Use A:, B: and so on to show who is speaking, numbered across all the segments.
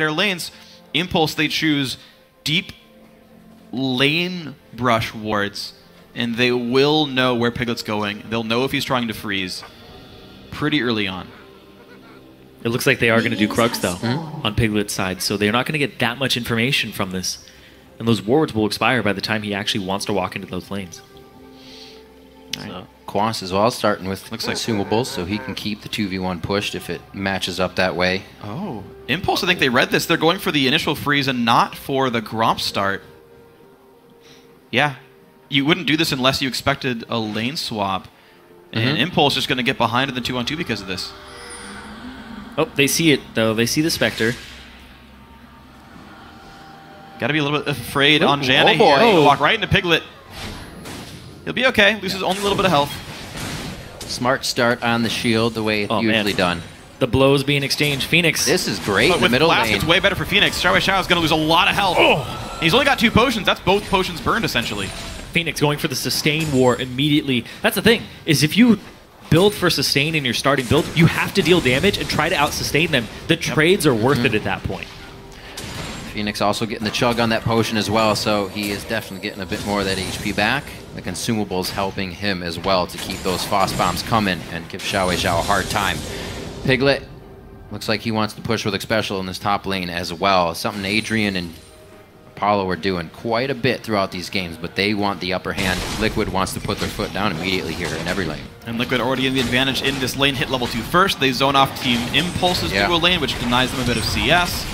A: their lanes. Impulse, they choose deep lane brush wards, and they will know where Piglet's going. They'll know if he's trying to freeze pretty early on.
B: It looks like they are going to do Krugs, though, on Piglet's side, so they're not going to get that much information from this. And those wards will expire by the time he actually wants to walk into those lanes.
C: So, Quas as well, starting with consumables, so he can keep the 2v1 pushed if it matches up that way.
A: Oh, Impulse, I think they read this. They're going for the initial freeze and not for the Gromp start. Yeah, you wouldn't do this unless you expected a lane swap. And Impulse is going to get behind in the 2-on-2 because of this.
B: Oh, they see it, though. They see the Spectre.
A: Got to be a little bit afraid on Janna here. He'll walk right into Piglet. He'll be okay. Loses only a little bit of health.
C: Smart start on the shield, the way it's usually done.
B: The blows being exchanged. Phoenix.
C: This is great in the middle lane.
A: It's way better for Phoenix. Xiao Xiao is going to lose a lot of health. He's only got 2 potions. That's both potions burned, essentially.
B: Phoenix going for the sustain war immediately. That's the thing, is if you build for sustain in your starting build, you have to deal damage and try to out-sustain them. The trades are worth it at that point.
C: Phoenix also getting the chug on that potion as well, so he is definitely getting a bit more of that HP back. The consumables helping him as well to keep those Phos bombs coming and give Xiao Xiao a hard time. Piglet looks like he wants to push with Xpecial in this top lane as well. Something Adrian and Apollo are doing quite a bit throughout these games, but they want the upper hand. Liquid wants to put their foot down immediately here in every lane.
A: And Liquid already in the advantage in this lane, hit level 2 first. They zone off Team Impulse's duo lane, which denies them a bit of CS.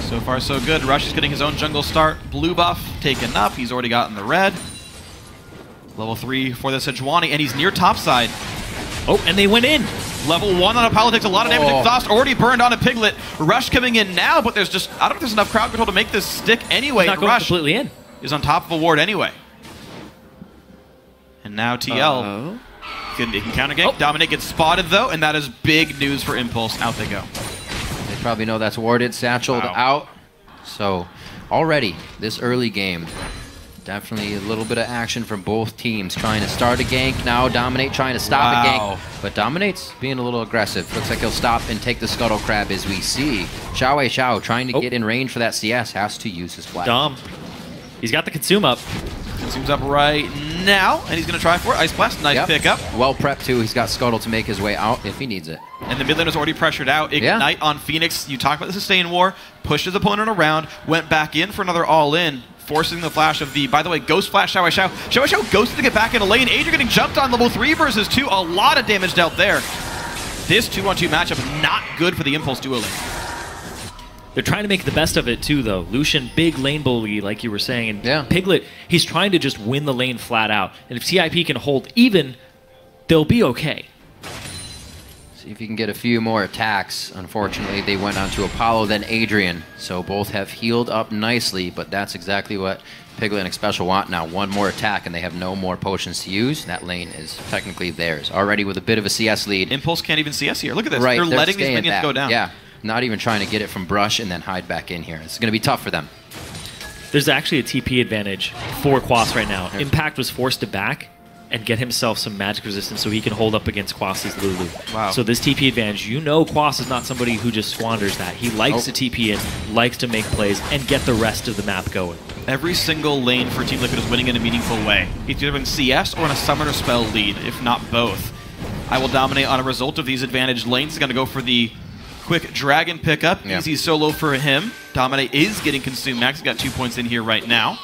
A: So far, so good. Rush is getting his own jungle start. Blue buff taken up. He's already gotten the red. Level 3 for the Sejuani, and he's near topside.
B: Oh, and they went in.
A: Level 1 on Apollo takes a lot of damage. Exhaust already burned on a Piglet. Rush coming in now, but there's just, I don't know if there's enough crowd control to make this stick anyway.
B: He's not going
A: Rush
B: completely in.
A: is on top of a ward anyway. And now TL can counter gank. Dominate gets spotted though, and that is big news for Impulse. Out they go.
C: They probably know that's warded, satcheled out. So already this early game, definitely a little bit of action from both teams. Trying to start a gank now. Dominate trying to stop a gank. But Dominate's being a little aggressive. Looks like he'll stop and take the Scuttle Crab as we see. Xiao Xiao trying to get in range for that CS. Has to use his flash.
B: Dom. He's got the Consume up.
A: Consume's up right now, and he's going to try for it. Ice Blast, nice pickup.
C: Well prepped too. He's got Scuttle to make his way out if he needs it.
A: And the mid lane is already pressured out. Ignite on Phoenix. You talk about the sustain war. Pushed his opponent around. Went back in for another all-in. Forcing the flash of the, by the way, Ghost Flash Xiao Xiao. Xiao Xiao ghosted to get back in a lane. Adrian getting jumped on level 3 versus 2. A lot of damage dealt there. This 2-on-2 matchup not good for the Impulse duo lane.
B: They're trying to make the best of it too, though. Lucian, big lane bully, like you were saying. And Piglet, he's trying to just win the lane flat out. And if CIP can hold even, they'll be okay.
C: See if you can get a few more attacks. Unfortunately, they went on to Apollo, then Adrian. So both have healed up nicely, but that's exactly what Piglet and Xpecial want now. One more attack, and they have no more potions to use. That lane is technically theirs. Already with a bit of a CS lead.
A: Impulse can't even CS here. Look at this.
C: Right,
A: they're letting these minions go down.
C: Yeah, not even trying to get it from brush and then hide back in here. It's going to be tough for them.
B: There's actually a TP advantage for Quas right now. Impact was forced to back and get himself some magic resistance so he can hold up against Quas's Lulu.
A: Wow.
B: So this TP advantage, you know Quas is not somebody who just squanders that. He likes to TP in, likes to make plays, and get the rest of the map going.
A: Every single lane for Team Liquid is winning in a meaningful way. It's either in CS or in a summoner spell lead, if not both. I will dominate on a result of these advantaged lanes. He's going to go for the quick dragon pickup. Easy solo for him. Dominate is getting consumed max. He's got 2 points in here right now.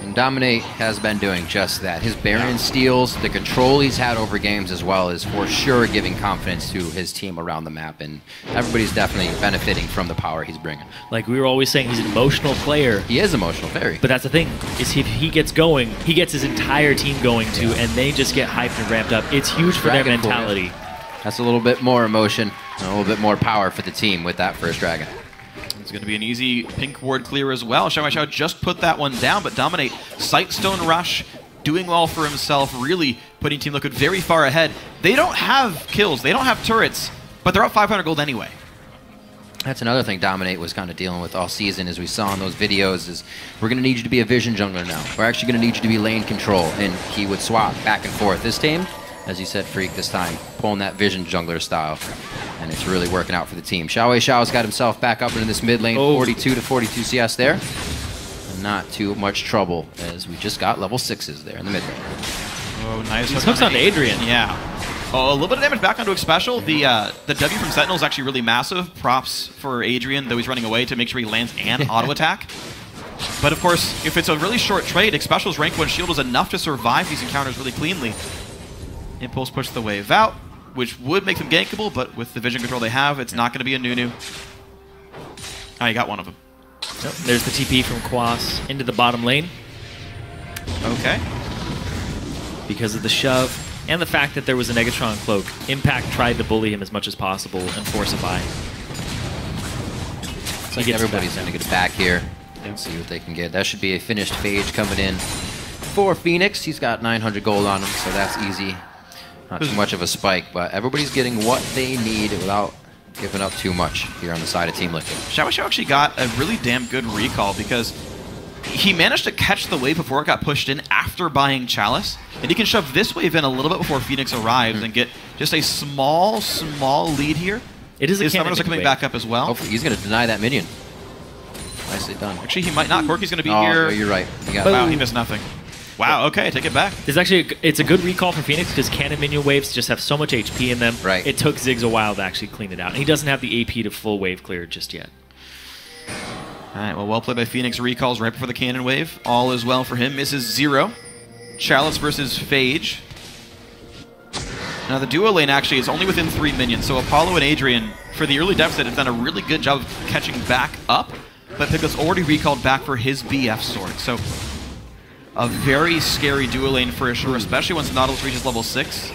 C: And Dominate has been doing just that. His Baron steals, the control he's had over games as well is for sure giving confidence to his team around the map, and everybody's definitely benefiting from the power he's bringing.
B: Like we were always saying, he's an emotional player.
C: He is emotional, very.
B: But that's the thing, is if he gets going, he gets his entire team going too, and they just get hyped and ramped up. It's huge for their mentality.
C: That's a little bit more emotion, and a little bit more power for the team with that first dragon.
A: It's going to be an easy pink ward clear as well. Xiao Xiao just put that one down, but Dominate, Sightstone Rush, doing well for himself, really putting Team Liquid very far ahead. They don't have kills, they don't have turrets, but they're up 500 gold anyway.
C: That's another thing Dominate was kind of dealing with all season, as we saw in those videos, is we're going to need you to be a vision jungler now. We're actually going to need you to be lane control, and he would swap back and forth. This team, as you said, Freak, this time, pulling that vision jungler style. and it's really working out for the team. Xiao's got himself back up into this mid lane, 42 to 42 CS there. Not too much trouble, as we just got level 6s there in the mid lane.
A: Oh, nice.
B: He's hooked on Adrian.
A: Yeah. Oh, a little bit of damage back onto Xpecial. The W from Sentinel is actually really massive. Props for Adrian, though he's running away, to make sure he lands and auto attack. But of course, if it's a really short trade, Xpecial's rank 1 shield is enough to survive these encounters really cleanly. Impulse pushed the wave out, which would make them gankable, but with the vision control they have, it's not going to be a Nunu. Oh, you got one of them.
B: Yep. There's the TP from Quas into the bottom lane.
A: Okay.
B: Because of the shove and the fact that there was a Negatron cloak, Impact tried to bully him as much as possible and force a buy.
C: It's like everybody's going to get it back here and see what they can get. That should be a finished phage coming in for Phoenix. He's got 900 gold on him, so that's easy. Not too much of a spike, but everybody's getting what they need without giving up too much here on the side of Team Liquid.
A: Xiao actually got a really damn good recall because he managed to catch the wave before it got pushed in after buying Chalice, and he can shove this wave in a little bit before Phoenix arrives and get just a small lead here.
B: It is a
A: His summoners are coming back up as well.
C: Hopefully he's going to deny that minion. Nicely done.
A: Actually, he might not. Corky's going to be here.
C: Oh, you're right.
A: Wow, he missed nothing. Wow, okay, take it back.
B: It's a good recall for Phoenix because cannon minion waves just have so much HP in them.
C: Right.
B: It took Ziggs a while to actually clean it out. And he doesn't have the AP to full wave clear just yet.
A: All right, well played by Phoenix. Recalls right before the cannon wave. All is well for him. Misses 0. Chalice versus Phage. Now the duo lane actually is only within 3 minions, so Apollo and Adrian, for the early deficit, have done a really good job of catching back up, but Picco's already recalled back for his BF sword. So a very scary duo lane for sure, especially once Nautilus reaches level 6.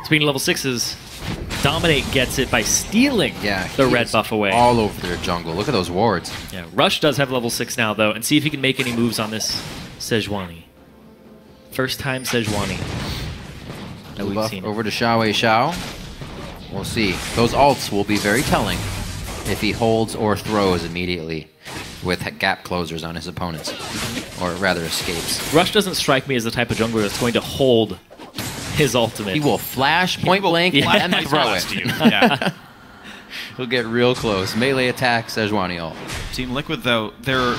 B: Speaking of level 6s, Dominate gets it by stealing the red buff away.
C: All over their jungle. Look at those wards.
B: Yeah, Rush does have level 6 now, though, and see if he can make any moves on this Sejuani. First time Sejuani that we've seen.
C: Over to Xiao. We'll see. Those ults will be very telling if he holds or throws immediately with gap closers on his opponents, or rather escapes.
B: Rush doesn't strike me as the type of jungler that's going to hold his ultimate.
C: He will flash point blank and throw it.
A: Yeah.
C: He'll get real close. Melee attack, Sejuani ult.
A: Team Liquid, though, they're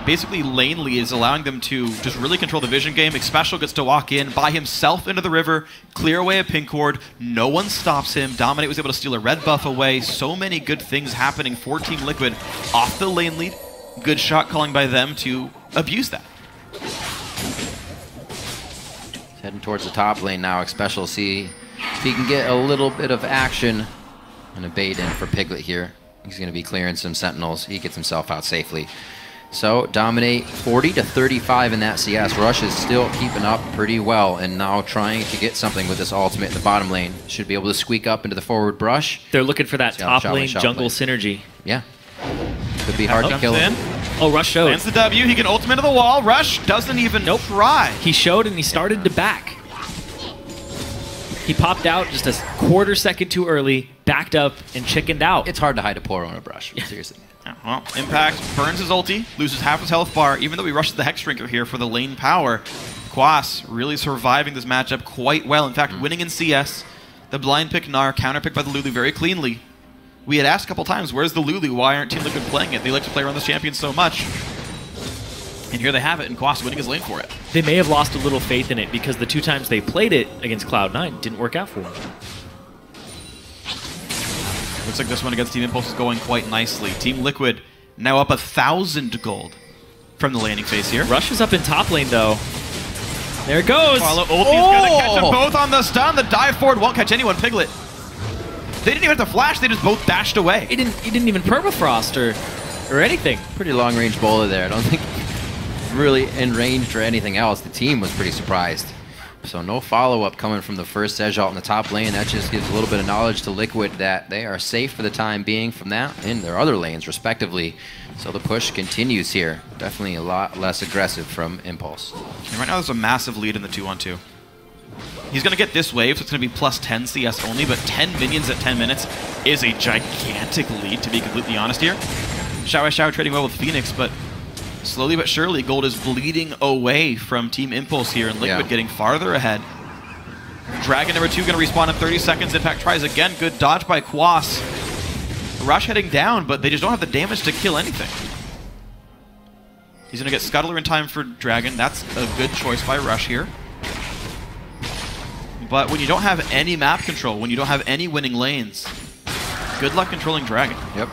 A: basically lane leads, allowing them to just really control the vision game. Xpecial gets to walk in by himself into the river, clear away a pink ward. No one stops him. Dominate was able to steal a red buff away. So many good things happening for Team Liquid off the lane lead. Good shot calling by them to abuse that.
C: Heading towards the top lane now. Xpecial, see if he can get a little bit of action and a bait in for Piglet here. He's going to be clearing some sentinels. He gets himself out safely. So Dominate 40 to 35 in that CS. Rush is still keeping up pretty well and now trying to get something with this ultimate in the bottom lane. Should be able to squeak up into the forward brush.
B: They're looking for that top lane jungle synergy.
C: Yeah. Could be hard to kill him.
B: Oh, Rush showed.
A: Lands the W. He can ultimate to the wall. Rush doesn't even try.
B: He showed and he started to back. He popped out just a quarter second too early, backed up, and chickened out.
C: It's hard to hide a poor on a brush. Seriously.
A: Yeah, well, Impact burns his ulti, loses half his health bar, even though we rushed the Hex Drinker here for the lane power. Quas really surviving this matchup quite well. In fact, winning in CS. The blind pick Gnar, counter pick by the Lulu very cleanly. We had asked a couple times, where's the Lulu? Why aren't Team Liquid playing it? They like to play around this champion so much. And here they have it, and Quas winning his lane for it.
B: They may have lost a little faith in it because the 2 times they played it against Cloud9 didn't work out for them.
A: Looks like this one against Team Impulse is going quite nicely. Team Liquid now up 1,000 gold from the landing phase here.
B: Rush is up in top lane, though. There it goes.
A: Ulti's gonna catch them both on the stun. The dive forward won't catch anyone. Piglet. They didn't even have to flash. They just both dashed away.
B: He didn't even permafrost or anything.
C: Pretty long range bowler there. I don't think really in range for anything else. The team was pretty surprised. So no follow-up coming from the first Sej ult in the top lane. That just gives a little bit of knowledge to Liquid that they are safe for the time being from that in their other lanes, respectively. So the push continues here. Definitely a lot less aggressive from Impulse.
A: And right now there's a massive lead in the 2-on-2. He's going to get this wave, so it's going to be plus 10 CS only, but 10 minions at 10 minutes is a gigantic lead, to be completely honest here. Xiao trading well with Phoenix, but slowly but surely, gold is bleeding away from Team Impulse here, and Liquid getting farther ahead. Dragon number 2 going to respawn in 30 seconds. Impact tries again. Good dodge by Quas. Rush heading down, but they just don't have the damage to kill anything. He's going to get Scuttler in time for Dragon. That's a good choice by Rush here. But when you don't have any map control, when you don't have any winning lanes, good luck controlling Dragon.
C: Yep.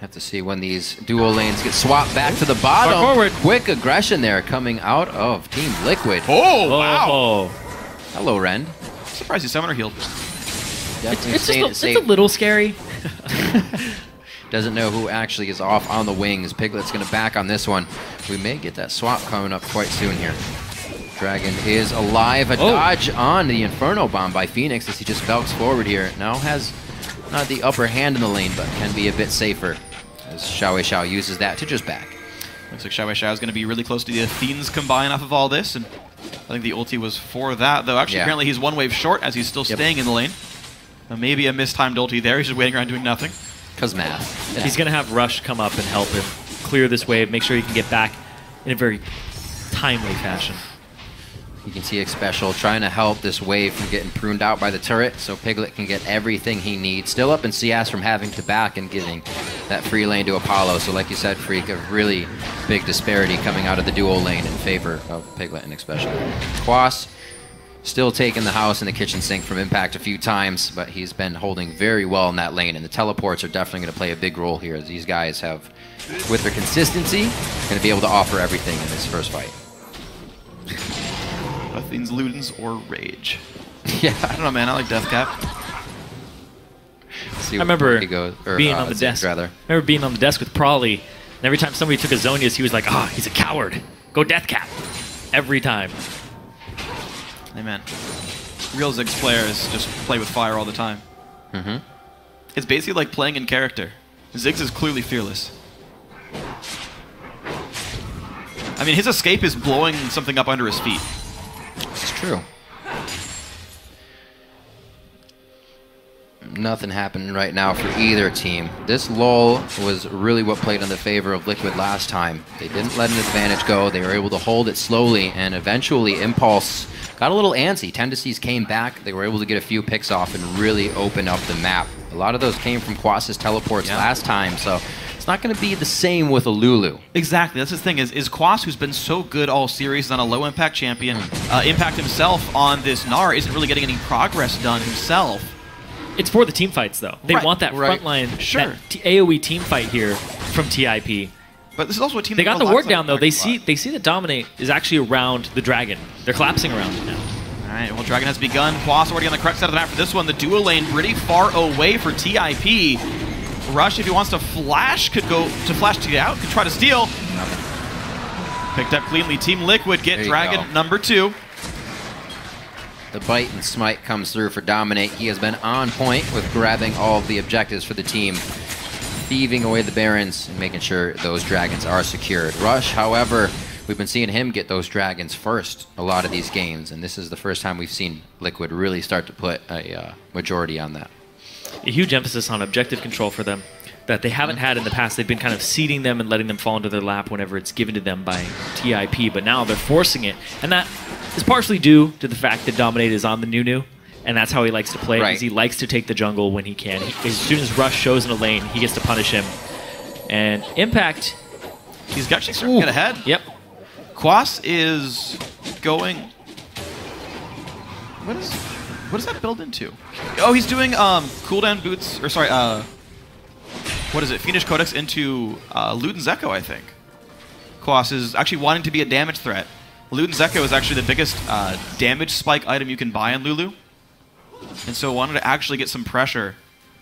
C: Have to see when these dual lanes get swapped back to the bottom.
B: Forward.
C: Quick aggression there coming out of Team Liquid.
A: Oh, wow.
B: Oh.
C: Hello, Rend.
A: Surprised his summoner healed.
B: It's a little scary.
C: Doesn't know who actually is off on the wings. Piglet's going to back on this one. We may get that swap coming up quite soon here. Dragon is alive. A dodge on the Inferno Bomb by Phoenix as he just belks forward here. Now has not the upper hand in the lane, but can be a bit safer as Xiao uses that to just back.
A: Looks like Xiao is going to be really close to the Athene's combine off of all this, and I think the ulti was for that, though actually apparently he's one wave short as he's still staying in the lane. Maybe a mistimed ulti there. He's just waiting around doing nothing.
C: Because math.
B: Yeah. He's going to have Rush come up and help him clear this wave, make sure he can get back in a very timely fashion.
C: You can see Xpecial trying to help this wave from getting pruned out by the turret so Piglet can get everything he needs. Still up in CS from having to back and giving that free lane to Apollo. So like you said, Freak, a really big disparity coming out of the dual lane in favor of Piglet and Xpecial. Quas still taking the house in the kitchen sink from Impact a few times, but he's been holding very well in that lane, and the teleports are definitely going to play a big role here as these guys have, with their consistency, going to be able to offer everything in this first fight.
A: Athene's Ludens or Rage.
C: Yeah.
A: I don't know, man. I like Deathcap.
B: I remember being on the desk. I remember being on the desk with Prawley, and every time somebody took a Zonius, he was like, "Ah, he's a coward. Go Deathcap." Every time.
A: Amen. Real Ziggs players just play with fire all the time. It's basically like playing in character. Ziggs is clearly fearless. I mean, his escape is blowing something up under his feet.
C: It's true. Nothing happening right now for either team. This lull was really what played in the favor of Liquid last time. They didn't let an advantage go. They were able to hold it slowly, and eventually Impulse got a little antsy. Tendencies came back. They were able to get a few picks off and really open up the map. A lot of those came from Quas's teleports last time, so it's not going to be the same with a Lulu.
A: Exactly. That's the thing is Quas, who's been so good all series on a low-impact champion, Impact himself on this Gnar isn't really getting any progress done himself.
B: It's for the team fights, though. They want that frontline, that AoE team fight here from TIP.
A: But this is also a team.
B: They got the ward down though. They see that Dominate is actually around the Dragon. They're collapsing around it now.
A: All right. Well, Dragon has begun. Quas already on the correct side of the map for this one. The dual lane pretty far away for TIP. Rush, if he wants to flash, could go to flash to get out. Could try to steal. Picked up cleanly. Team Liquid get Dragon number 2.
C: The bite and smite comes through for Dominate. He has been on point with grabbing all of the objectives for the team, thieving away the Barons and making sure those Dragons are secured. Rush, however, we've been seeing him get those Dragons first a lot of these games, and this is the first time we've seen Liquid really start to put a majority on that.
B: A huge emphasis on objective control for them that they haven't had in the past. They've been kind of seeding them and letting them fall into their lap whenever it's given to them by TIP, but now they're forcing it, and that is partially due to the fact that Dominate is on the Nunu, and that's how he likes to play, because he likes to take the jungle when he can. As soon as Rush shows in a lane, he gets to punish him. And Impact...
A: He's actually starting to get ahead.
B: Yep.
A: Quas is going... What does that build into? Oh, he's doing cooldown boots, or sorry, what is it? Fiendish Codex into Luden's Echo, I think. Quas is actually wanting to be a damage threat. Luden's Echo is actually the biggest damage spike item you can buy in Lulu. And so wanted to actually get some pressure.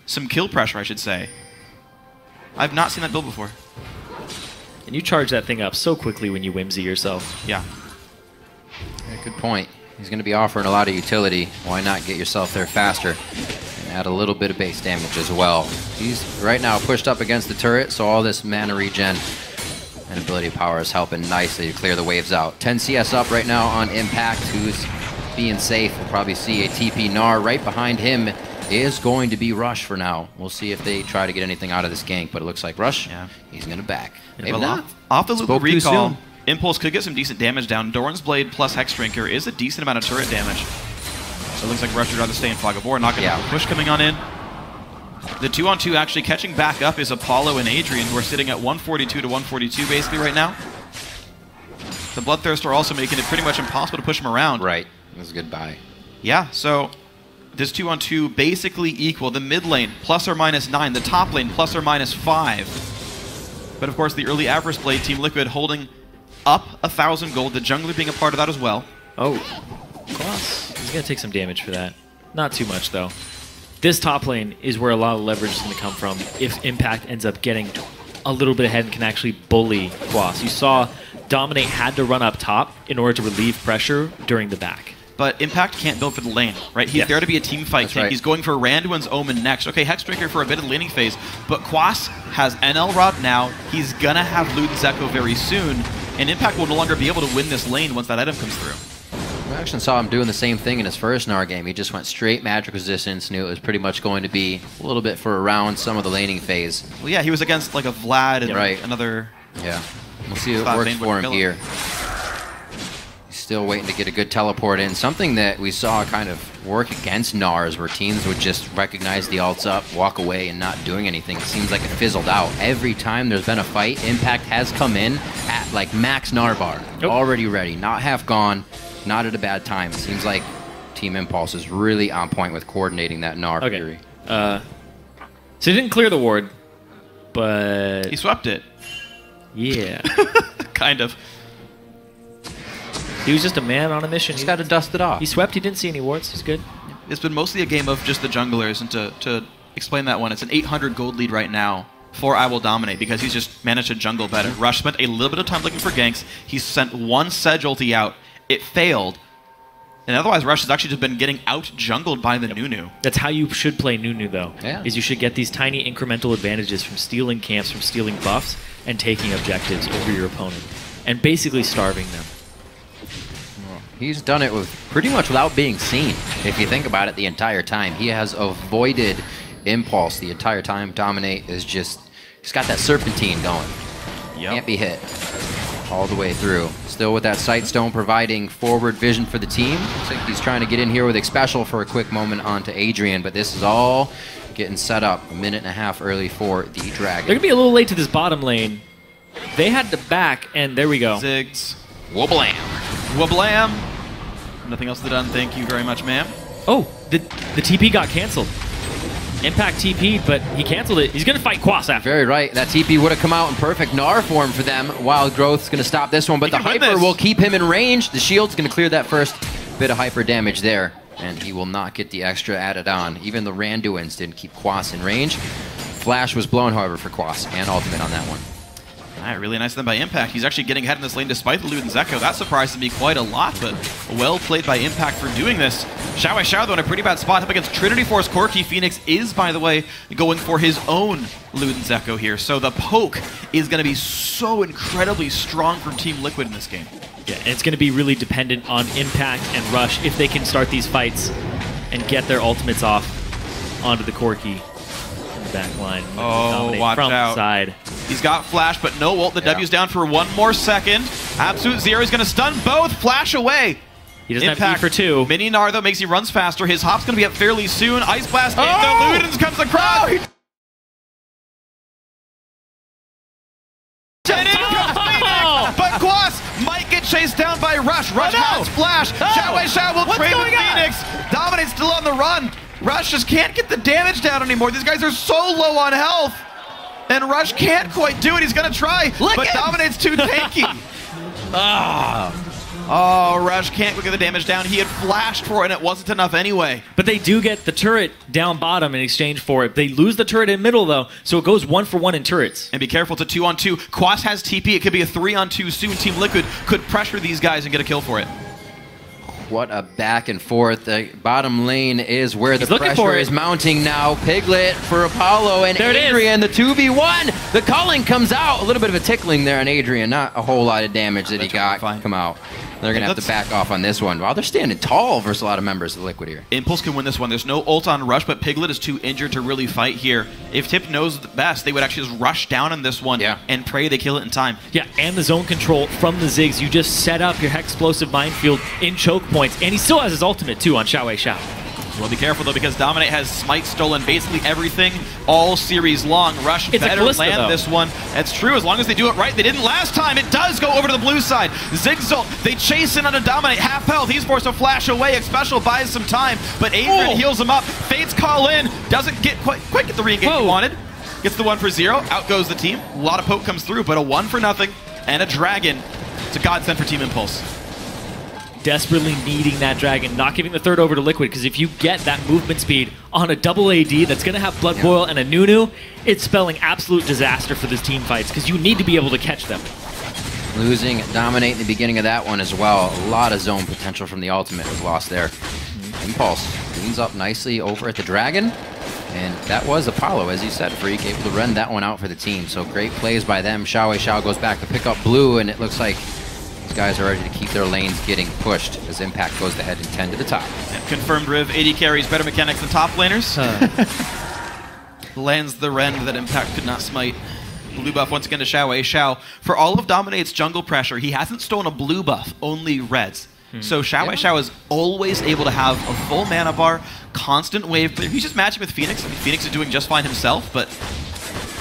A: Some kill pressure, I should say. I've not seen that build before.
B: And you charge that thing up so quickly when you whimsy yourself.
A: Yeah.
C: Good point. He's going to be offering a lot of utility. Why not get yourself there faster and add a little bit of base damage as well? He's right now pushed up against the turret, so all this mana regen and ability power is helping nicely to clear the waves out. 10 CS up right now on Impact, who's being safe. We'll probably see a TP Gnar. Right behind him is going to be Rush for now. We'll see if they try to get anything out of this gank, but it looks like Rush, he's going to back. Maybe not.
A: Off the Lulu recall, Impulse could get some decent damage down. Doran's Blade plus Hex Drinker is a decent amount of turret damage. So it looks like Rush would rather stay in Fog of War, not going to have a push coming on in. The 2-on-2 actually catching back up is Apollo and Adrian, who are sitting at 142 to 142 basically right now. The Bloodthirster are also making it pretty much impossible to push him around.
C: Right. That was a good buy.
A: Yeah, so this 2-on-2 basically equal. The mid lane, ±9. The top lane, ±5. But of course, the early Avarice Blade, Team Liquid holding up 1,000 gold. The jungler being a part of that as well.
B: Oh, Kloss. He's going to take some damage for that. Not too much, though. This top lane is where a lot of leverage is going to come from if Impact ends up getting a little bit ahead and can actually bully Kloss. You saw Dominate had to run up top in order to relieve pressure during the back.
A: But Impact can't build for the lane, right? He's there to be a team fight king. Right. He's going for Randuin's Omen next. Okay, Hexdrinker for a bit of the laning phase, but Quas has NL Rod now. He's gonna have Luden's Echo very soon, and Impact will no longer be able to win this lane once that item comes through.
C: We actually saw him doing the same thing in his first Gnar game. He just went straight magic resistance, knew it was pretty much going to be a little bit for around some of the laning phase.
A: Well, yeah, he was against like a Vlad and another...
C: Yeah, we'll see if it works for him here. He's still waiting to get a good teleport in. Something that we saw kind of work against Gnars, where teams would just recognize the ults up, walk away, and not doing anything. It seems like it fizzled out. Every time there's been a fight, Impact has come in at like max Gnar bar. Already ready, not half gone. Not at a bad time. It seems like Team Impulse is really on point with coordinating that Gnar Fury.
B: So he didn't clear the ward, but...
A: He swept it.
B: Yeah.
A: Kind of.
B: He was just a man on a mission.
C: He's got to dust it off.
B: He swept. He didn't see any wards. He's good.
A: It's been mostly a game of just the junglers. And to explain that one, it's an 800 gold lead right now for I Will Dominate because he's just managed to jungle better. Rush spent a little bit of time looking for ganks. He sent one Sedge ulti out. It failed. And otherwise, Rush has actually just been getting out-jungled by the Nunu.
B: That's how you should play Nunu, though.
C: Yeah.
B: Is you should get these tiny incremental advantages from stealing camps, from stealing buffs, and taking objectives over your opponent. And basically starving them.
C: He's done it with pretty much without being seen. If you think about it the entire time. He has avoided Impulse the entire time. Dominate is just... He's got that Serpentine going. Can't be hit. All the way through. Still with that Sightstone providing forward vision for the team. Looks like he's trying to get in here with Xpecial for a quick moment onto Adrian, but this is all getting set up a minute and a half early for the Dragon.
B: They're going to be a little late to this bottom lane. They had to back, and there we go.
A: Ziggs.
C: Wablam.
A: Wablam. Nothing else to done. Thank you very much, ma'am.
B: Oh, the TP got canceled. Impact TP, but he canceled it. He's going to fight Quas after.
C: Very right. That TP would have come out in perfect Gnar form for them. Wild Growth's going to stop this one, but the Hyper will keep him in range. The shield's going to clear that first bit of Hyper damage there, and he will not get the extra added on. Even the Randuins didn't keep Quas in range. Flash was blown, however, for Quas, and Ultimate on that one.
A: All right, really nice then by Impact. He's actually getting ahead in this lane despite the Luden's Echo. That surprised me quite a lot, but well played by Impact for doing this. Xiao, though, in a pretty bad spot up against Trinity Force. Corki Phoenix is, by the way, going for his own Luden's Echo here. So the poke is going to be so incredibly strong from Team Liquid in this game.
B: Yeah, and it's going to be really dependent on Impact and Rush if they can start these fights and get their ultimates off onto the Corki. Back line.
A: Oh, watch
B: from
A: out.
B: Side.
A: He's got Flash, but no ult. The W's down for one more second. Absolute Zero is going to stun both. Flash away.
B: He doesn't have E for 2.
A: Mini Gnar, though, makes he runs faster. His hop's going to be up fairly soon. Ice Blast in. The Ludens comes across. But Quas might get chased down by Rush. Rush has Flash. Xiao will trade with Phoenix. Dominate's still on the run. Rush just can't get the damage down anymore. These guys are so low on health. And Rush can't quite do it. He's going to try. But Dominate's too tanky. Oh, Rush can't get the damage down. He had flashed for it, and it wasn't enough anyway.
B: But they do get the turret down bottom in exchange for it. They lose the turret in middle, though, so it goes 1-for-1 in turrets.
A: And be careful, it's a 2-on-2. Quas has TP. It could be a 3-on-2 soon. Team Liquid could pressure these guys and get a kill for it.
C: What a back and forth. The bottom lane is where the pressure is mounting now. Piglet for Apollo and Adrian, the 2v1. The calling comes out. A little bit of a tickling there on Adrian. Not a whole lot of damage that he got come out. They're going to have to back off on this one. Wow, they're standing tall versus a lot of members of Liquid here.
A: Impulse can win this one. There's no ult on Rush, but Piglet is too injured to really fight here. If Tip knows the best, they would actually just rush down on this one and pray they kill it in time.
B: Yeah, and the zone control from the Ziggs. You just set up your Hexplosive Minefield in choke points, and he still has his ultimate too on Xiao.
A: Well, be careful though, because Dominate has Smite stolen basically everything all series long. Rush better land this one. That's true, as long as they do it right. They didn't last time. It does go over to the blue side. Ziggs ult, they chase in on a Dominate. Half health, he's forced to flash away. Xpecial buys some time, but Adrian heals him up. Fates call in, doesn't get quite get the re-engage he wanted. Gets the 1-for-0, out goes the team. A lot of poke comes through, but a 1-for-0 and a Dragon. It's a godsend for Team Impulse.
B: Desperately needing that Dragon, not giving the third over to Liquid, because if you get that movement speed on a double AD that's going to have Blood Boil and a Nunu, it's spelling absolute disaster for these team fights, because you need to be able to catch them.
C: Losing Dominate in the beginning of that one as well. A lot of zone potential from the ultimate was lost there. Impulse cleans up nicely over at the Dragon, and that was Apollo, as you said, Freak, able to run that one out for the team. So great plays by them. Xiao goes back to pick up blue, and it looks like these guys are ready to keep their lanes getting pushed as Impact goes ahead and 10 to the top.
A: And confirmed Riv, AD carries better mechanics than top laners. Lands the rend that Impact could not smite. Blue buff once again to Xiao. For all of Dominate's jungle pressure, he hasn't stolen a blue buff, only reds. So Xiao is always able to have a full mana bar, constant wave clear. He's just matching with Phoenix. I mean, Phoenix is doing just fine himself, but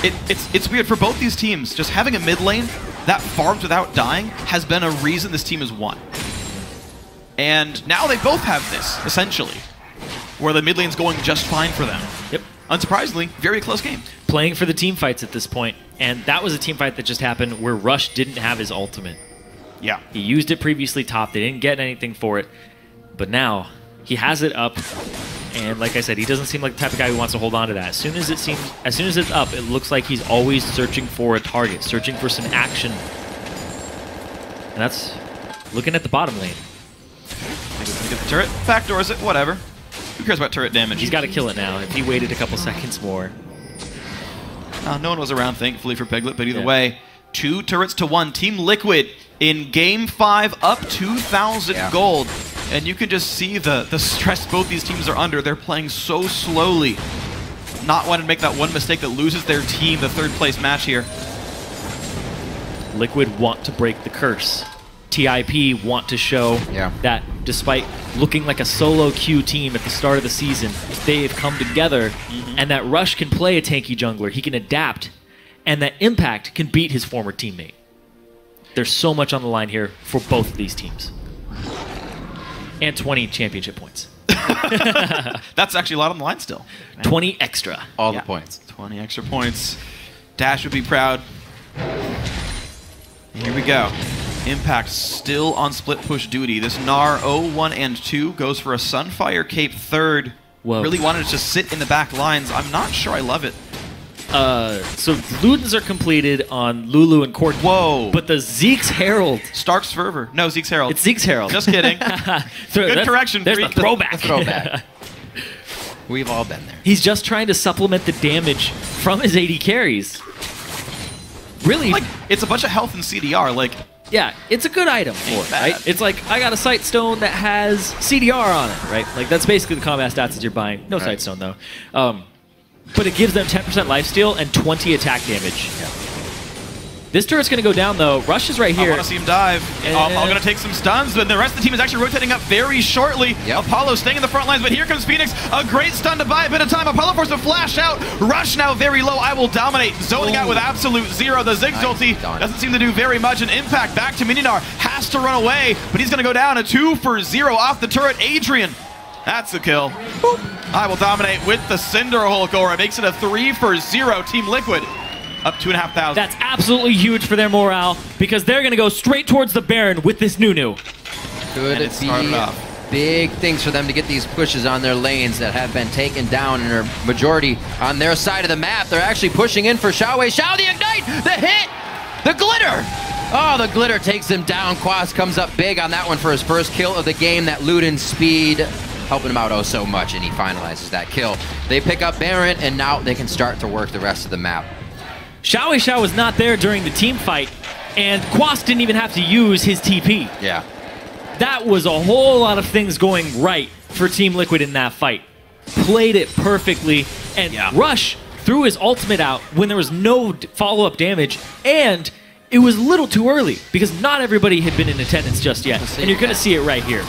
A: it's weird for both these teams. Just having a mid lane that farms without dying has been a reason this team has won. And now they both have this, essentially, where the mid lane's going just fine for them.
B: Yep.
A: Unsurprisingly, very close game.
B: Playing for the team fights at this point, and that was a team fight that just happened where Rush didn't have his ultimate.
A: Yeah.
B: He used it previously top, they didn't get anything for it, but now he has it up, and like I said, he doesn't seem like the type of guy who wants to hold on to that. As soon as it's up, it looks like he's always searching for a target, searching for some action. And that's looking at the bottom lane.
A: Get the turret, backdoors it, whatever. Who cares about turret damage?
B: He's got to kill it now. If he waited a couple seconds more.
A: No one was around, thankfully, for Piglet, but either way, 2 turrets to 1. Team Liquid in Game 5 up 2,000 gold. And you can just see the stress both these teams are under. They're playing so slowly. Not wanting to make that one mistake that loses their team the third place match here.
B: Liquid want to break the curse. TIP want to show that despite looking like a solo queue team at the start of the season, they have come together, and that Rush can play a tanky jungler. He can adapt, and that Impact can beat his former teammate. There's so much on the line here for both of these teams. And 20 championship points.
A: That's actually a lot on the line still.
B: 20 extra.
C: All the points.
A: 20 extra points. Dash would be proud. Here we go. Impact still on split push duty. This Gnar 0-1 and 2 goes for a Sunfire Cape third.
B: Whoa.
A: Really wanted to just sit in the back lines. I'm not sure I love it.
B: So Ludens are completed on Lulu and Court.
A: Whoa.
B: But the Zeke's Herald.
A: Stark's Fervor. No, Zeke's Herald.
B: It's Zeke's Herald.
A: Just kidding. Good correction.
B: There's the throwback.
C: The throwback. We've all been there.
B: He's just trying to supplement the damage from his AD carries. Really?
A: Like, it's a bunch of health and CDR. Like,
B: yeah, it's a good item for it, right? It's like, I got a Sight Stone that has CDR on it, right? Like, that's basically the combat stats that you're buying. No Sight Stone, though. But it gives them 10% lifesteal and 20 attack damage. Yeah. This turret's going to go down, though. Rush is right here.
A: I want to see him dive. All going to take some stuns, but the rest of the team is actually rotating up very shortly. Apollo staying in the front lines, but here comes Phoenix. A great stun to buy a bit of time. Apollo forced to flash out. Rush now very low. I will dominate. Zoning out with absolute zero. The Ziggs ulti doesn't seem to do very much. An Impact back to Mininar. Has to run away, but he's going to go down. A 2-for-0 off the turret. Adrian. That's the kill. Boop. I will dominate with the Cinder Hulk Aura. Makes it a 3-for-0. Team Liquid. Up 2,500.
B: That's absolutely huge for their morale, because they're going to go straight towards the Baron with this Nunu.
C: Could it be big things for them to get these pushes on their lanes that have been taken down and are majority on their side of the map. They're actually pushing in for Xiao. Xiao, the ignite, the hit, the glitter. Oh, the glitter takes him down. Quas comes up big on that one for his first kill of the game. That Luden's speed helping him out oh so much, and he finalizes that kill. They pick up Baron, and now they can start to work the rest of the map.
B: Xiao was not there during the team fight, and Quas didn't even have to use his TP.
C: Yeah.
B: that was a whole lot of things going right for Team Liquid in that fight. Played it perfectly, and Rush threw his ultimate out when there was no follow-up damage, and it was a little too early because not everybody had been in attendance just yet, and you're going to see it right here.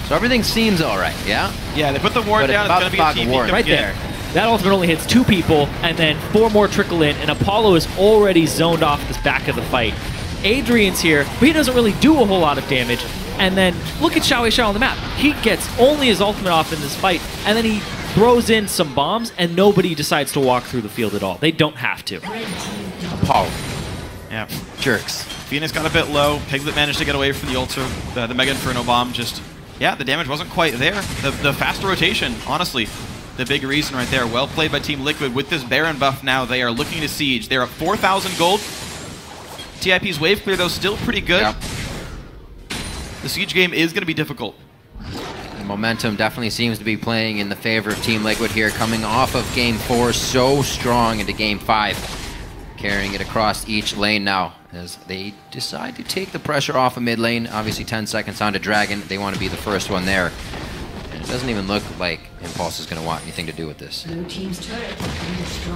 C: So everything seems all right, yeah?
A: Yeah, they put the ward down. It's going to be a team
B: right there. That ultimate only hits 2 people, and then 4 more trickle in, and Apollo is already zoned off the back of the fight. Adrian's here, but he doesn't really do a whole lot of damage. And then look at Xiao on the map. He gets only his ultimate off in this fight, and then he throws in some bombs, and nobody decides to walk through the field at all. They don't have to.
C: Apollo.
A: Yeah.
C: Jerks.
A: Phoenix got a bit low. Piglet managed to get away from the ultra. The Mega Inferno bomb just, the damage wasn't quite there. The faster rotation, honestly, the big reason right there. Well played by Team Liquid. With this Baron buff now, they are looking to siege. They're up 4,000 gold. TIP's wave clear, though, still pretty good. Yep. The siege game is going to be difficult.
C: The momentum definitely seems to be playing in the favor of Team Liquid here, coming off of Game 4 so strong into Game 5. Carrying it across each lane now as they decide to take the pressure off of mid lane. Obviously 10 seconds on to Dragon. They want to be the first one there. And it doesn't even look like Impulse is going to want anything to do with this.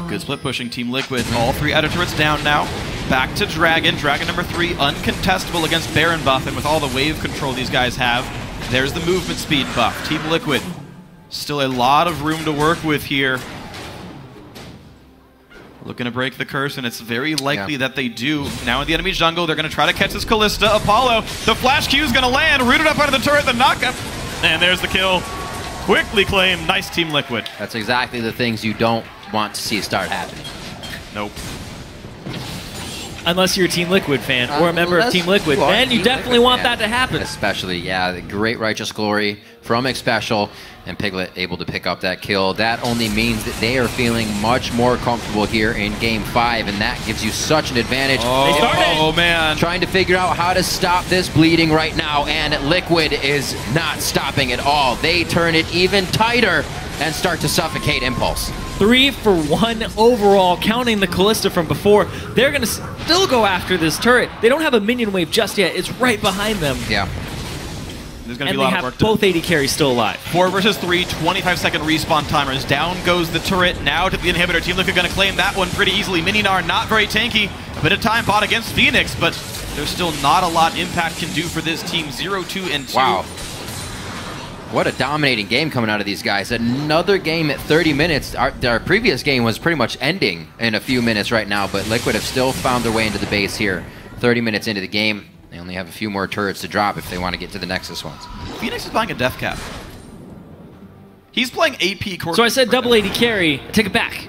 A: Good split pushing Team Liquid. All 3 outer turrets down now. Back to Dragon. Dragon number 3, uncontestable against Baron buff, and with all the wave control these guys have, there's the movement speed buff. Team Liquid, still a lot of room to work with here. Looking to break the curse, and it's very likely that they do. Now in the enemy jungle, they're going to try to catch this Kalista. Apollo, the flash Q is going to land, rooted up under the turret, the knockup, and there's the kill. Quickly claimed. Nice Team Liquid.
C: That's exactly the things you don't want to see start happening.
A: Nope.
B: Unless you're a Team Liquid fan or a member of Team Liquid, then you definitely want that to happen.
C: Especially, the great Righteous Glory from Xpecial, and Piglet able to pick up that kill. That only means that they are feeling much more comfortable here in Game 5, and that gives you such an advantage.
A: Oh man.
C: Trying to figure out how to stop this bleeding right now, and Liquid is not stopping at all. They turn it even tighter and start to suffocate Impulse.
B: 3 for 1 overall, counting the Kalista from before. They're going to still go after this turret. They don't have a minion wave just yet. It's right behind them.
C: Yeah.
A: There's going to be a lot of work to do.
B: Both AD carries still alive.
A: 4 versus 3, 25-second respawn timers. Down goes the turret. Now to the inhibitor. Team Liquid going to claim that one pretty easily. Mininar not very tanky. A bit of time bought against Phoenix, but there's still not a lot Impact can do for this team. 0-2 and 2.
C: Wow. What a dominating game coming out of these guys. Another game at 30 minutes. Our previous game was pretty much ending in a few minutes right now, but Liquid have still found their way into the base here. 30 minutes into the game. They only have a few more turrets to drop if they want to get to the Nexus ones.
A: Phoenix is playing a death cap. He's playing AP core.
B: So I said double AD carry. Take it back.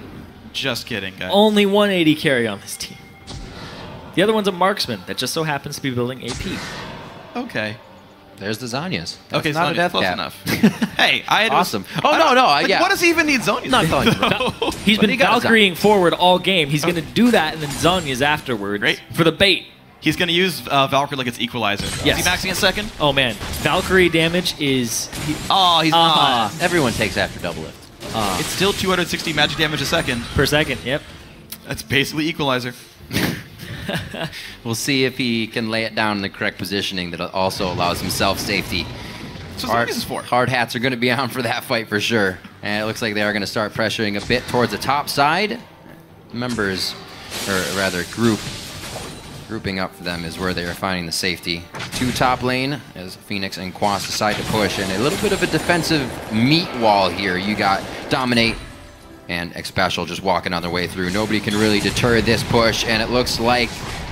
A: Just kidding, guys.
B: Only 1 AD carry on this team. The other one's a marksman that just so happens to be building AP.
A: Okay.
C: There's the Zhonya's.
A: Okay,
C: not a death
A: close
C: cap.
A: enough. Hey, I had
C: awesome. Oh no,
A: What does he even need Zhonya's?
C: Not telling you.
B: He's been Valkyrieing forward all game. He's going to do that and then Zhonya's afterwards.
A: Great.
B: For the bait.
A: He's going to use Valkyrie like its equalizer.
B: Yes.
A: Is he maxing at second?
B: Oh man, Valkyrie damage is.
A: He's not.
C: Everyone takes after double lift.
A: It's still 260 magic damage a second.
B: Per second. Yep.
A: That's basically equalizer.
C: We'll see if he can lay it down in the correct positioning that also allows himself safety.
A: So what is this for?
C: Hard hats are going to be on for that fight for sure. And it looks like they are going to start pressuring a bit towards the top side. Members, or rather grouping up for them is where they are finding the safety. 2 top lane as Phoenix and Quas decide to push. And a little bit of a defensive meat wall here. You got Dominate and Xpecial just walking on their way through. Nobody can really deter this push, and it looks like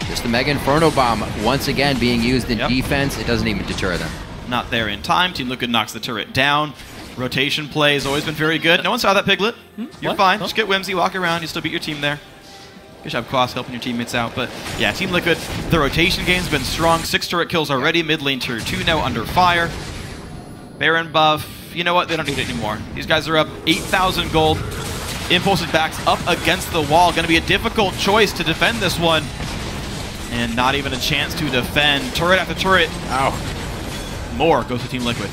C: just the Mega Inferno Bomb once again being used in defense. It doesn't even deter them.
A: Not there in time. Team Liquid knocks the turret down. Rotation play has always been very good. No one saw that, Piglet. You're fine. Just get Whimsy, walk around. You still beat your team there. Good job, Quas, helping your teammates out. But yeah, Team Liquid, the rotation game's been strong. 6 turret kills already. Mid lane tier 2 now under fire. Baron buff. You know what? They don't need it anymore. These guys are up 8,000 gold. Impulse's back's up against the wall. Going to be a difficult choice to defend this one. And not even a chance to defend. Turret after turret. Ow. More goes to Team Liquid.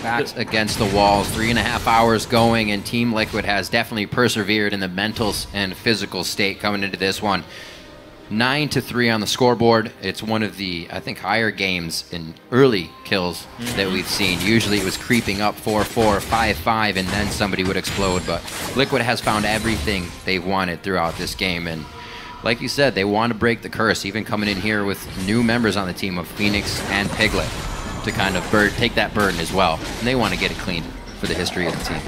C: Backs against the walls. 3.5 hours going, and Team Liquid has definitely persevered in the mental and physical state coming into this one. 9-3 on the scoreboard. It's one of the, I think, higher games in early kills that we've seen. Usually it was creeping up 4-4, 5-5, and then somebody would explode. But Liquid has found everything they wanted throughout this game. And like you said, they want to break the curse, even coming in here with new members on the team of Phoenix and Piglet to kind of take that burden as well. And they want to get it clean for the history of the team.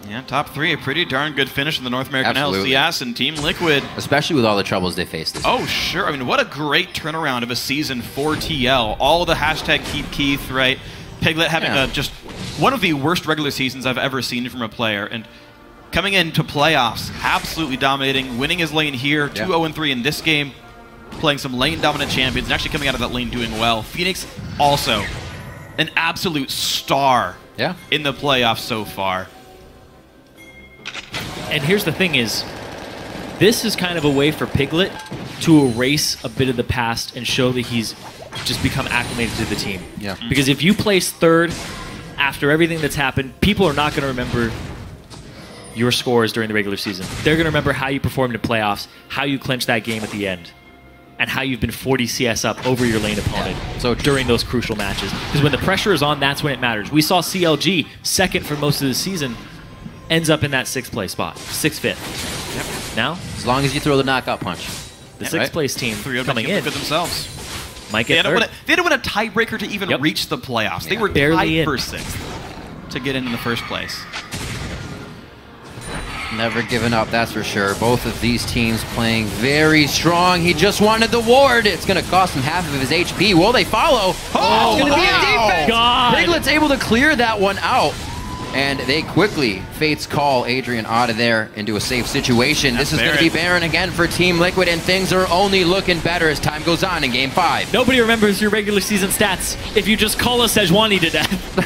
A: Yeah, top 3, a pretty darn good finish in the North American
C: Absolutely.
A: LCS, and Team Liquid.
C: Especially with all the troubles they faced this year.
A: Oh, sure. I mean, what a great turnaround of a season for TL. All the hashtag Keep Keith, right? Piglet having just one of the worst regular seasons I've ever seen from a player. And coming into playoffs, absolutely dominating, winning his lane here, 2-0-3 in this game, playing some lane-dominant champions, and actually coming out of that lane doing well. Phoenix also an absolute star in the playoffs so far.
B: And here's the thing is, this is kind of a way for Piglet to erase a bit of the past and show that he's just become acclimated to the team.
C: Yeah.
B: Because if you place 3rd after everything that's happened, people are not going to remember your scores during the regular season. They're going to remember how you performed in playoffs, how you clinched that game at the end, and how you've been 40 CS up over your lane opponent during those crucial matches. Because when the pressure is on, that's when it matters. We saw CLG, 2nd for most of the season, ends up in that 6th place spot, 6th, 5th. Yep. Now,
C: as long as you throw the knockout punch.
B: The 6th place team coming in
A: themselves.
B: Might get
A: they had to win a tiebreaker to even reach the playoffs. They were
B: barely
A: tied for 6th to get in the first place.
C: Never giving up, that's for sure. Both of these teams playing very strong. He just wanted the ward. It's going to cost him half of his HP. Will they follow? Oh, it's going to be a defense.
B: God.
C: Piglet's able to clear that one out. And they quickly Fates call Adrian out of there into a safe situation. This is going to be Baron again for Team Liquid, and things are only looking better as time goes on in Game 5.
B: Nobody remembers your regular season stats if you just call us Sejuani to death.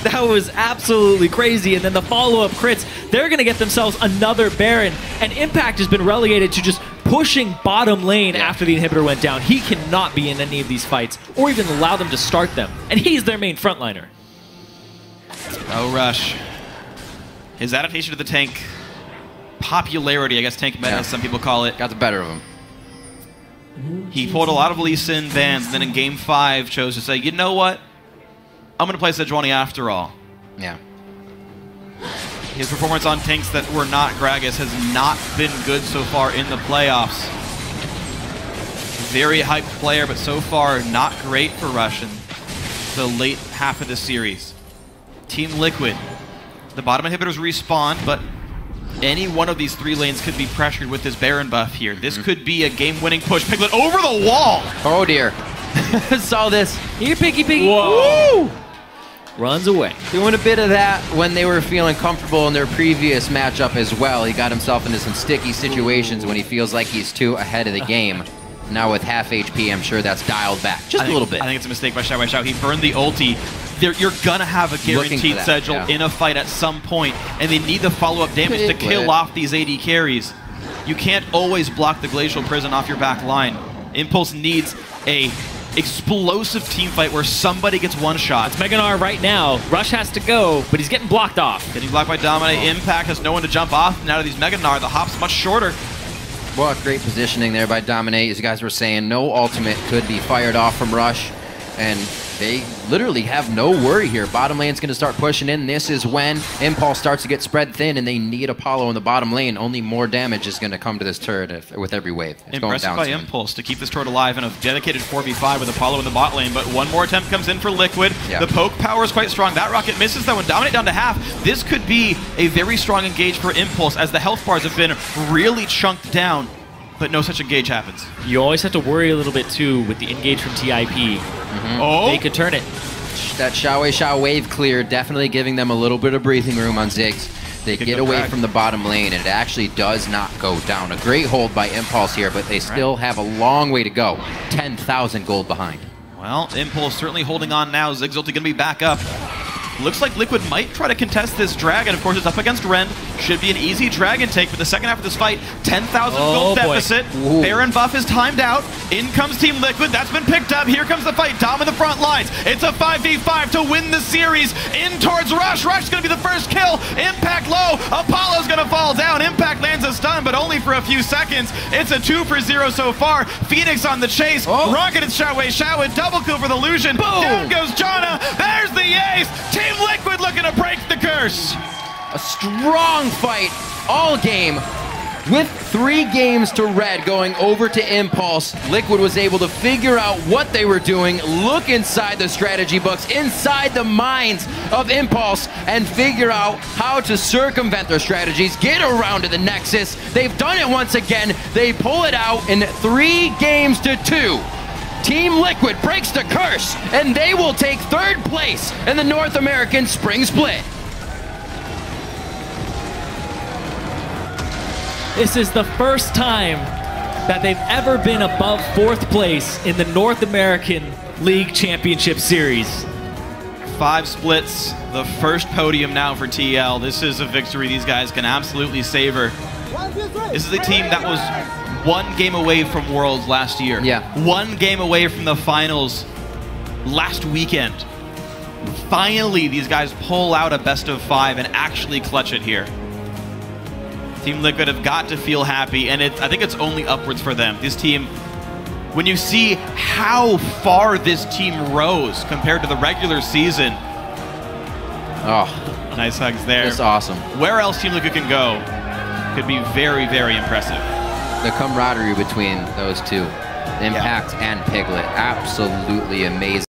B: That was absolutely crazy. And then the follow-up crits, they're going to get themselves another Baron. And Impact has been relegated to just pushing bottom lane after the inhibitor went down. He cannot be in any of these fights or even allow them to start them. And he's their main frontliner.
A: Oh, Rush. His adaptation to the tank popularity, I guess tank meta, as some people call it.
C: Got the better of him.
A: He pulled a lot of Lee Sin bans, and then in Game 5 chose to say, you know what? I'm going to play Sejuani after all.
C: Yeah.
A: His performance on tanks that were not Gragas has not been good so far in the playoffs. Very hyped player, but so far not great for Rush in the late half of the series. Team Liquid. The bottom inhibitors respawn, but any one of these 3 lanes could be pressured with this Baron buff here. This could be a game-winning push. Piglet over the wall!
C: Oh dear. Saw this.
B: Here, Piggy.
C: Whoa!
B: Woo! Runs away.
C: Doing a bit of that when they were feeling comfortable in their previous matchup as well. He got himself into some sticky situations when he feels like he's too ahead of the game. Now with half HP, I'm sure that's dialed back just a little bit.
A: I think it's a mistake by Xiao. He burned the ulti. You're going to have a guaranteed Sigil in a fight at some point, and they need the follow-up damage to kill off these AD carries. You can't always block the Glacial Prison off your back line. Impulse needs a explosive team fight where somebody gets one shot.
B: It's Meganar right now. Rush has to go, but he's getting blocked off.
A: Getting blocked by Domine. Impact has no one to jump off. And out of these Meganar, the hop's much shorter.
C: Well, great positioning there by Dominate. As you guys were saying, no ultimate could be fired off from Rush. And they literally have no worry here. Bottom lane's going to start pushing in. This is when Impulse starts to get spread thin, and they need Apollo in the bottom lane. Only more damage is going to come to this turret with every wave. It's
A: impressive
C: going
A: by Impulse to keep this turret alive in a dedicated 4v5 with Apollo in the bot lane. But one more attempt comes in for Liquid. The poke power is quite strong. That rocket misses though, and Dominate down to half. This could be a very strong engage for Impulse, as the health bars have been really chunked down. But no such engage happens.
B: You always have to worry a little bit, too, with the engage from TIP.
A: Oh!
B: They could turn it.
C: That Xiao wave clear, definitely giving them a little bit of breathing room on Ziggs. They get away from the bottom lane, and it actually does not go down. A great hold by Impulse here, but they still have a long way to go. 10,000 gold behind.
A: Well, Impulse certainly holding on now. Ziggs ulti going to be back up. Looks like Liquid might try to contest this Dragon. Of course, it's up against Ren. Should be an easy Dragon take for the second half of this fight. 10,000 gold deficit. Baron buff is timed out. In comes Team Liquid. That's been picked up. Here comes the fight. Dom in the front lines. It's a 5v5 to win the series. In towards Rush. Rush is going to be the first kill. Impact low. Apollo's going to fall down. Impact lands a stun, but only for a few seconds. It's a 2 for 0 so far. Phoenix on the chase. Rocket and Xiaowei. Double kill for the Lucian.
C: Boom.
A: Down goes Janna. There's the ace. Team Liquid looking to break the curse.
C: A strong fight all game. With 3 games to Red going over to Impulse, Liquid was able to figure out what they were doing, look inside the strategy books, inside the minds of Impulse, and figure out how to circumvent their strategies, get around to the Nexus. They've done it once again. They pull it out in 3 games to 2. Team Liquid breaks the curse, and they will take 3rd place in the North American Spring Split.
B: This is the first time that they've ever been above 4th place in the North American League Championship Series.
A: 5 splits, the first podium now for TL. This is a victory these guys can absolutely savor. This is a team that was 1 game away from Worlds last year.
C: Yeah.
A: 1 game away from the finals last weekend. Finally, these guys pull out a best of 5 and actually clutch it here. Team Liquid have got to feel happy, and I think it's only upwards for them. This team, when you see how far this team rose compared to the regular season.
C: Oh,
A: nice hugs there.
C: that's awesome.
A: Where else Team Liquid can go could be very, very impressive.
C: The camaraderie between those two, Impact and Piglet, absolutely amazing.